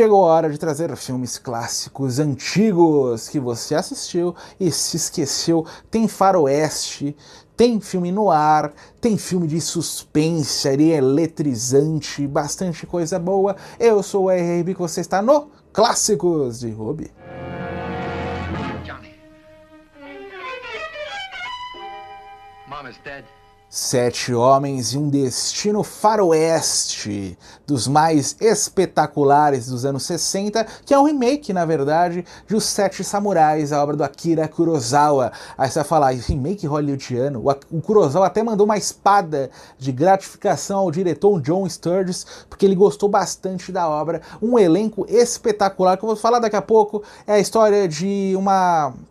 Chegou a hora de trazer filmes clássicos antigos que você assistiu e se esqueceu. Tem faroeste, tem filme no ar, tem filme de suspense, ali eletrizante, bastante coisa boa. Eu sou o RRB, que você está no Clássicos de Hobby. Johnny. Mom is dead. Sete Homens e um Destino Faroeste, dos mais espetaculares dos anos 60, que é um remake, na verdade, de Os Sete Samurais, a obra do Akira Kurosawa. Aí você vai falar, remake hollywoodiano? O Kurosawa até mandou uma espada de gratificação ao diretor John Sturges, porque ele gostou bastante da obra. Um elenco espetacular, que eu vou falar daqui a pouco, é a história de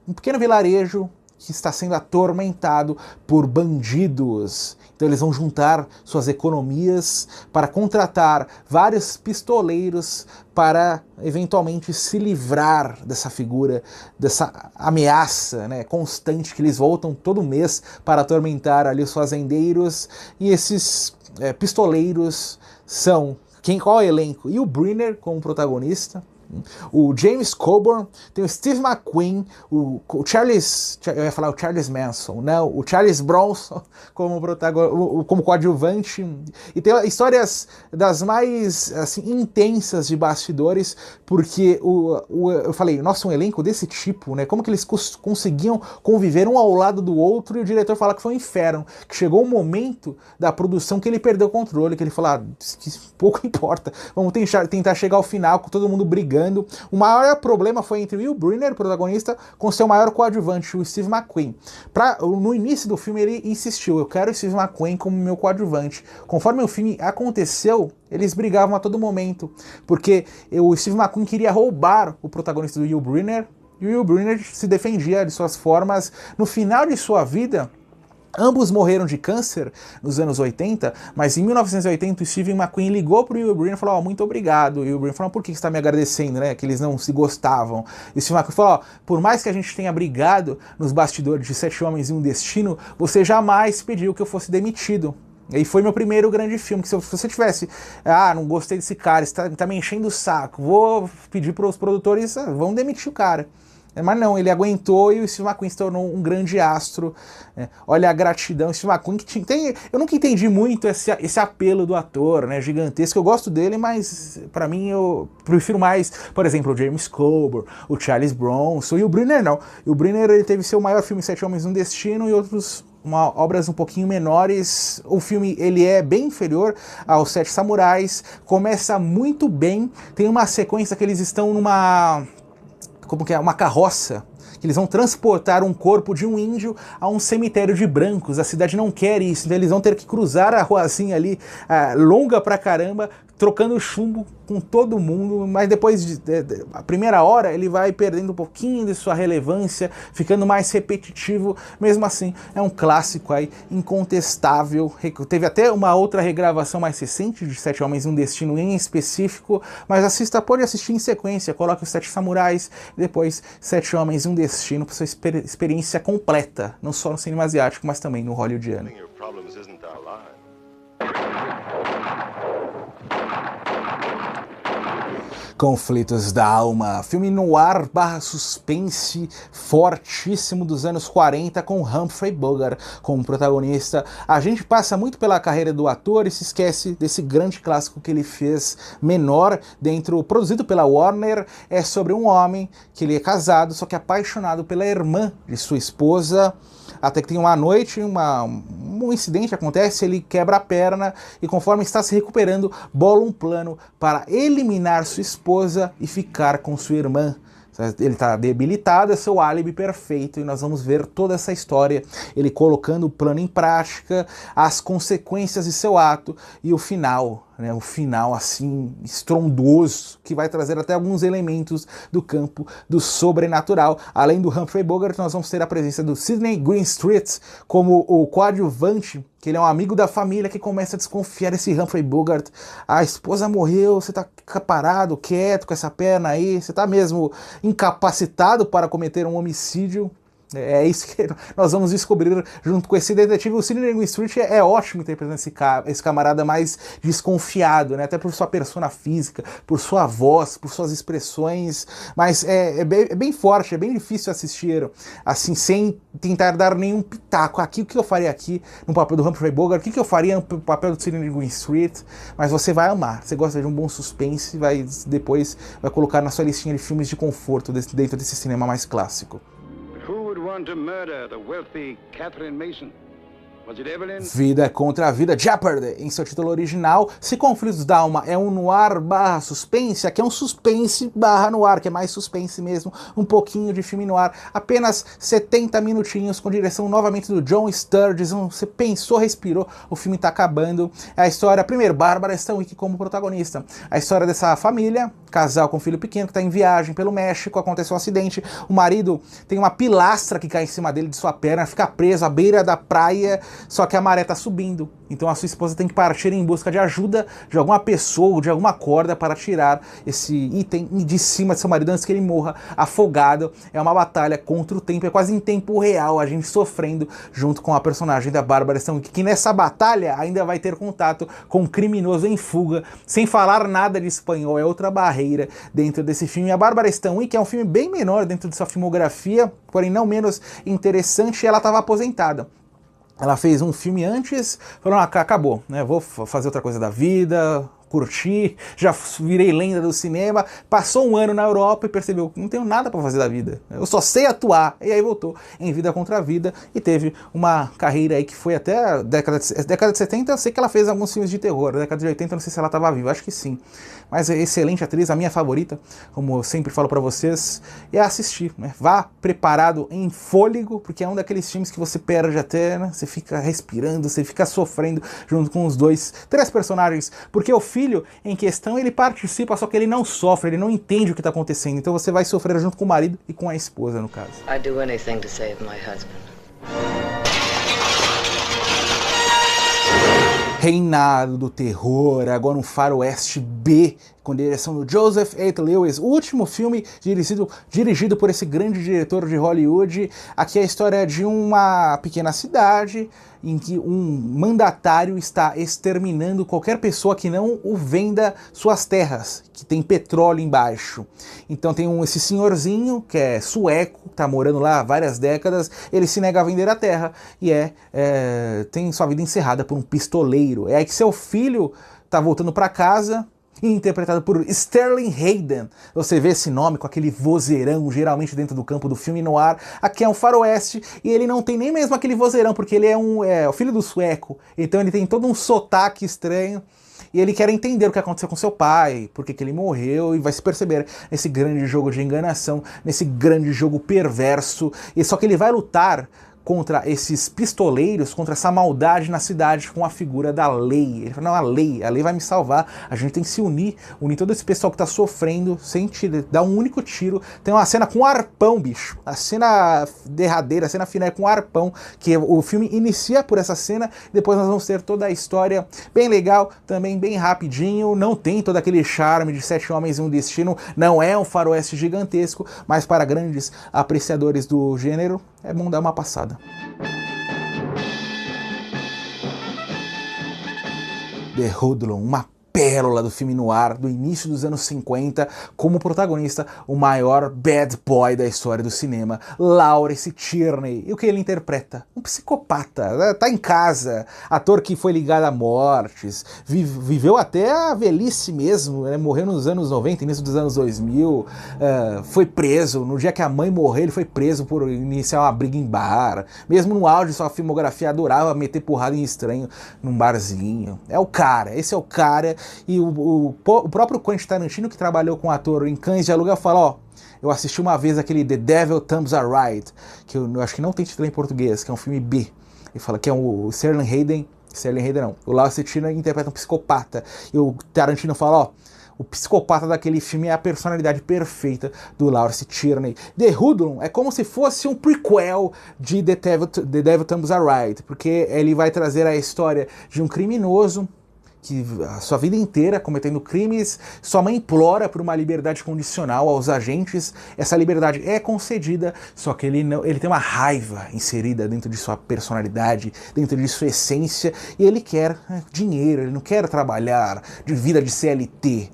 um pequeno vilarejo que está sendo atormentado por bandidos. Então eles vão juntar suas economias para contratar vários pistoleiros para eventualmente se livrar dessa figura, dessa ameaça, né, constante, que eles voltam todo mês para atormentar ali os fazendeiros. E esses pistoleiros são... Qual é o elenco? E o Brynner como protagonista, o James Coburn, tem o Steve McQueen, o Charles, eu ia falar o Charles Manson, não, o Charles Bronson como como coadjuvante, e tem histórias das mais assim, intensas de bastidores, porque eu falei, nossa, um elenco desse tipo, né, como que eles conseguiam conviver um ao lado do outro, e o diretor fala que foi um inferno, que chegou um momento da produção que ele perdeu o controle, que ele falou, que pouco importa, vamos tentar chegar ao final com todo mundo brigando. O maior problema foi entre o Will Brynner, protagonista, com seu maior coadjuvante, o Steve McQueen. No início do filme ele insistiu, eu quero o Steve McQueen como meu coadjuvante. Conforme o filme aconteceu, eles brigavam a todo momento, porque o Steve McQueen queria roubar o protagonista do Will Brynner, e o Will Brynner se defendia de suas formas. No final de sua vida, ambos morreram de câncer nos anos 80, mas em 1980 o Steve McQueen ligou pro Will Brynner e falou, muito obrigado. E o Will Brynner falou, por que você está me agradecendo, né? Que eles não se gostavam. E o Steve McQueen falou, por mais que a gente tenha brigado nos bastidores de Sete Homens e um Destino, você jamais pediu que eu fosse demitido. E foi meu primeiro grande filme, que se você tivesse, não gostei desse cara, tá me enchendo o saco, vou pedir pros produtores, vão demitir o cara. Mas não, ele aguentou e o Steve McQueen se tornou um grande astro. Olha a gratidão. O Steve McQueen que eu nunca entendi muito esse apelo do ator, né, gigantesco. Eu gosto dele, mas pra mim eu prefiro mais, por exemplo, o James Coburn, o Charles Bronson, e o Brynner não. E o Brynner, ele teve seu maior filme, Sete Homens e um Destino, e outros obras um pouquinho menores. O filme ele é bem inferior aos Sete Samurais, começa muito bem, tem uma sequência que eles estão uma carroça, que eles vão transportar um corpo de um índio a um cemitério de brancos. A cidade não quer isso, então eles vão ter que cruzar a ruazinha ali, longa pra caramba, trocando chumbo com todo mundo, mas depois a primeira hora ele vai perdendo um pouquinho de sua relevância, ficando mais repetitivo. Mesmo assim, é um clássico aí, incontestável. Teve até uma outra regravação mais recente de Sete Homens e um Destino em específico, mas pode assistir em sequência, coloque os Sete Samurais, e depois Sete Homens e um Destino, para sua experiência completa, não só no cinema asiático, mas também no hollywoodiano. Conflitos da Alma, filme noir / suspense fortíssimo dos anos 40, com Humphrey Bogart como protagonista. A gente passa muito pela carreira do ator e se esquece desse grande clássico que ele fez menor, produzido pela Warner. É sobre um homem que ele é casado, só que apaixonado pela irmã de sua esposa, até que tem uma noite, um incidente acontece, ele quebra a perna e, conforme está se recuperando, bola um plano para eliminar sua esposa e ficar com sua irmã. Ele está debilitado, é seu álibi perfeito, e nós vamos ver toda essa história, ele colocando o plano em prática, as consequências de seu ato e o final, né, o final assim estrondoso, que vai trazer até alguns elementos do campo do sobrenatural. Além do Humphrey Bogart, nós vamos ter a presença do Sidney Greenstreet como o coadjuvante, que ele é um amigo da família que começa a desconfiar desse Humphrey Bogart. A esposa morreu, você tá parado, quieto com essa perna aí, você tá mesmo incapacitado para cometer um homicídio. É isso que nós vamos descobrir junto com esse detetive. O Sidney Greenstreet é ótimo interpretando esse camarada mais desconfiado, né? Até por sua persona física, por sua voz, por suas expressões, mas é bem forte, é bem difícil assistir assim, sem tentar dar nenhum pitaco. Aqui, o que eu faria aqui no papel do Humphrey Bogart, o que eu faria no papel do Sidney Greenstreet, mas você vai amar. Você gosta de um bom suspense, depois vai colocar na sua listinha de filmes de conforto dentro desse cinema mais clássico. Who would want to murder the wealthy Catherine Mason? Was it Evelyn? Vida contra a Vida, Jeopardy, em seu título original. Se Conflitos da Alma é um noir barra suspense, aqui é um suspense barra noir, que é mais suspense mesmo, um pouquinho de filme noir. Apenas 70 minutinhos, com direção novamente do John Sturges. Você pensou, respirou, o filme tá acabando. É a história, primeiro, Bárbara Stanwyck como protagonista. A história dessa família, casal com filho pequeno, que tá em viagem pelo México, acontece um acidente, o marido tem uma pilastra que cai em cima dele de sua perna, fica preso à beira da praia, só que a maré tá subindo, então a sua esposa tem que partir em busca de ajuda de alguma pessoa ou de alguma corda para tirar esse item de cima de seu marido antes que ele morra afogado. É uma batalha contra o tempo, é quase em tempo real, a gente sofrendo junto com a personagem da Bárbara Stanwyck, que nessa batalha ainda vai ter contato com um criminoso em fuga, sem falar nada de espanhol, é outra barreira dentro desse filme. A Bárbara Stanwyck é um filme bem menor dentro de sua filmografia, porém não menos interessante, e ela estava aposentada. Ela fez um filme antes, falou, acabou, né? Vou fazer outra coisa da vida, curti, já virei lenda do cinema, passou um ano na Europa e percebeu que não tenho nada para fazer da vida, eu só sei atuar, e aí voltou em Vida contra a Vida e teve uma carreira aí que foi até a década de 70, eu sei que ela fez alguns filmes de terror, na década de 80 eu não sei se ela estava viva, acho que sim, mas é excelente atriz, a minha favorita, como eu sempre falo para vocês, é assistir, né? Vá preparado em fôlego, porque é um daqueles filmes que você perde até, né? Você fica respirando, você fica sofrendo junto com os três personagens, porque o filho em questão, ele participa, só que ele não sofre, ele não entende o que está acontecendo, então você vai sofrer junto com o marido e com a esposa, no caso. I'd do anything to save my husband. Reinado do Terror, agora um faroeste B, com direção do Joseph A. Lewis, o último filme dirigido por esse grande diretor de Hollywood. Aqui é a história de uma pequena cidade em que um mandatário está exterminando qualquer pessoa que não o venda suas terras, que tem petróleo embaixo. Então tem esse senhorzinho, que é sueco, está morando lá há várias décadas, ele se nega a vender a terra e tem sua vida encerrada por um pistoleiro. É aí que seu filho está voltando para casa, interpretado por Sterling Hayden. Você vê esse nome com aquele vozeirão, geralmente dentro do campo do filme noir. Aqui é um faroeste e ele não tem nem mesmo aquele vozeirão, porque ele é o filho do sueco, então ele tem todo um sotaque estranho. E ele quer entender o que aconteceu com seu pai, por que ele morreu, e vai se perceber nesse grande jogo de enganação, nesse grande jogo perverso. E só que ele vai lutar contra esses pistoleiros, contra essa maldade na cidade com a figura da lei. Ele fala, não, a lei vai me salvar, a gente tem que se unir todo esse pessoal que tá sofrendo, sem dar um único tiro. Tem uma cena com arpão, bicho. A cena derradeira, a cena final é com arpão, que o filme inicia por essa cena, e depois nós vamos ter toda a história bem legal, também bem rapidinho, não tem todo aquele charme de Sete Homens e um Destino, não é um faroeste gigantesco, mas para grandes apreciadores do gênero, é bom dar uma passada. The Hoodlum, uma pérola do filme noir do início dos anos 50, como protagonista o maior bad boy da história do cinema, Laurence Tierney. E o que ele interpreta? Um psicopata, tá em casa, ator que foi ligado a mortes, viveu até a velhice mesmo, né? Morreu nos anos 90, início dos anos 2000, foi preso, no dia que a mãe morreu ele foi preso por iniciar uma briga em bar, mesmo no auge de sua filmografia adorava meter porrada em estranho num barzinho. É o cara, esse é o cara. E o próprio Quentin Tarantino, que trabalhou com o ator em Cães de Aluguel, fala, eu assisti uma vez aquele The Devil Comes a Ride, que eu acho que não tem título em português, que é um filme B. Ele fala que é o Sterling Hayden não, o Laurence Tierney interpreta um psicopata. E o Tarantino fala, o psicopata daquele filme é a personalidade perfeita do Laurence Tierney. The Hoodlum é como se fosse um prequel de The Devil Comes a Ride, porque ele vai trazer a história de um criminoso que a sua vida inteira cometendo crimes, sua mãe implora por uma liberdade condicional aos agentes, essa liberdade é concedida, só que ele tem uma raiva inserida dentro de sua personalidade, dentro de sua essência, e ele quer dinheiro, ele não quer trabalhar de vida de CLT,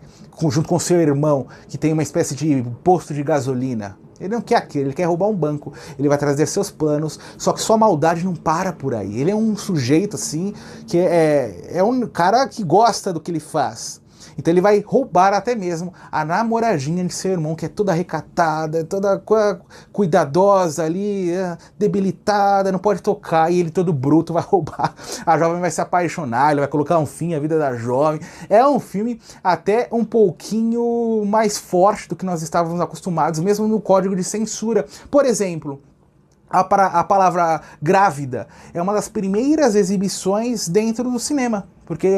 junto com seu irmão, que tem uma espécie de posto de gasolina. Ele não quer aquilo, ele quer roubar um banco, ele vai trazer seus planos, só que sua maldade não para por aí. Ele é um sujeito assim, que é um cara que gosta do que ele faz. Então ele vai roubar até mesmo a namoradinha de seu irmão, que é toda recatada, toda cuidadosa ali, debilitada, não pode tocar, e ele todo bruto vai roubar. A jovem vai se apaixonar, ele vai colocar um fim à vida da jovem. É um filme até um pouquinho mais forte do que nós estávamos acostumados, mesmo no código de censura. Por exemplo, a palavra grávida é uma das primeiras exibições dentro do cinema, porque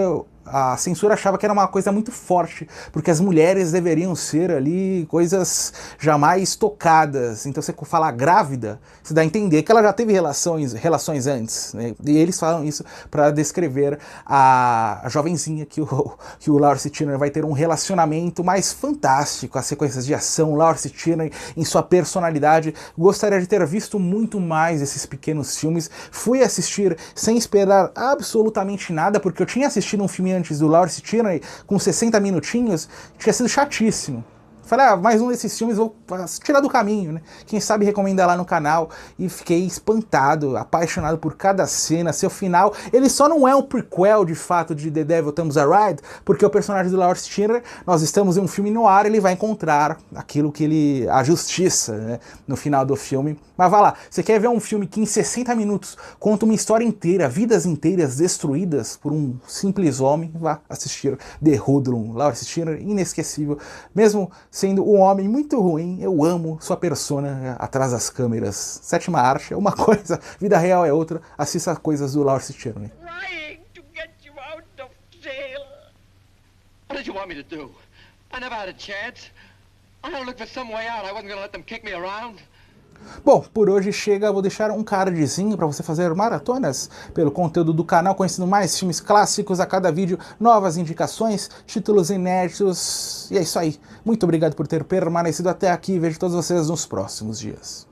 a censura achava que era uma coisa muito forte, porque as mulheres deveriam ser ali coisas jamais tocadas. Então você falar grávida, você dá a entender que ela já teve relações antes, né? E eles falam isso para descrever a jovenzinha que o Lawrence Tierney vai ter um relacionamento mais fantástico, as sequências de ação, Lawrence Tierney em sua personalidade. Gostaria de ter visto muito mais esses pequenos filmes. Fui assistir sem esperar absolutamente nada, porque eu tinha assistido um filme antes do Lawrence Tierney, com 60 minutinhos, tinha sido chatíssimo. Falei, mais um desses filmes, vou tirar do caminho, né? Quem sabe recomendar lá no canal. E fiquei espantado, apaixonado por cada cena. Seu final, ele só não é um prequel, de fato, de The Devil Comes a Ride, porque o personagem do Lawrence Tierney, nós estamos em um filme no ar, ele vai encontrar aquilo que a justiça, né, no final do filme. Mas vai lá, você quer ver um filme que em 60 minutos conta uma história inteira, vidas inteiras destruídas por um simples homem, vá assistir The Hoodlum, Lawrence Tierney, inesquecível, mesmo sendo um homem muito ruim, eu amo sua persona atrás das câmeras. Sétima arte é uma coisa, vida real é outra. Assista coisas do Lawrence Tierney. Trying to get you out of jail. What did you want me to do? I never had a chance. I had to look for some way out. I wasn't gonna let them kick me around. Bom, por hoje chega, vou deixar um cardzinho para você fazer maratonas pelo conteúdo do canal, conhecendo mais filmes clássicos a cada vídeo, novas indicações, títulos inéditos, e é isso aí. Muito obrigado por ter permanecido até aqui, vejo todos vocês nos próximos dias.